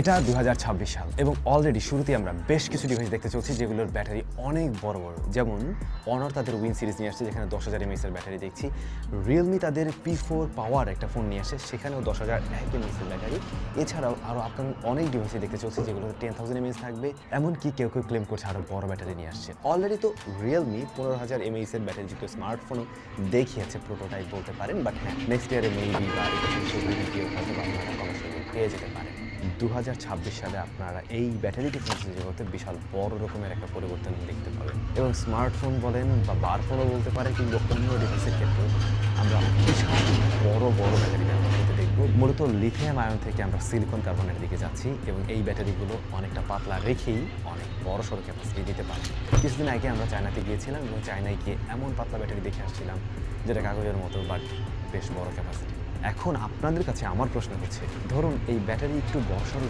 এটা 2026 সাল এবং অলরেডি শুরুতেই আমরা বেশ কিছু ডিভাইস দেখতে চলছি যেগুলোর ব্যাটারি অনেক বড় বড়। যেমন অনার তাদের উইন সিরিজ নিয়ে আসছে যেখানে 10,000 mAh এর ব্যাটারি দেখছি। রিয়েলমি তাদের P4 পাওয়ার একটা ফোন নিয়ে আসে, সেখানেও 10,000 mAh এর ব্যাটারি। এছাড়াও আরও আপকামিং অনেক ডিভাইসে দেখতে চলছে যেগুলোতে 10,000 mAh থাকবে। এমনকি কেউ কেউ ক্লেম করছে আরও বড় ব্যাটারি নিয়ে আসছে। অলরেডি তো রিয়েলমি 15,000 mAh এর ব্যাটারি যুক্ত স্মার্টফোনও দেখিয়েছে, প্রোটোটাইপ বলতে পারেন। বাট হ্যাঁ, নেক্সট ইয়ারে মেবি বা কেউ হয়তো আপনারা কমার্শিয়ালি পেয়ে যেতে পারেন। 2026 সালে আপনারা এই ব্যাটারি টেকনোলজি জগতে বিশাল বড় রকমের একটা পরিবর্তন দেখতে পাবেন এবং স্মার্টফোন বলেন বা বারফোনও বলতে পারে কিংবা অন্য ডিভাইসের ক্ষেত্রেও আমরা বিশাল বড় বড় ব্যাটারি ব্যবহার করতে দেখব। মূলত লিথিয়াম আয়ন থেকে আমরা সিলিকন কার্বনের দিকে যাচ্ছি এবং এই ব্যাটারিগুলো অনেকটা পাতলা রেখেই অনেক বড় সড়ো ক্যাপাসিটি দিতে পারে। কিছুদিন আগে আমরা চায়নাতে গিয়েছিলাম এবং চায়নায় গিয়ে এমন পাতলা ব্যাটারি দেখে আসছিলাম যেটা কাগজের মতো বাট বেশ বড় ক্যাপাসিটি। এখন আপনাদের কাছে আমার প্রশ্ন হচ্ছে, ধরুন এই ব্যাটারি একটু বড়সড়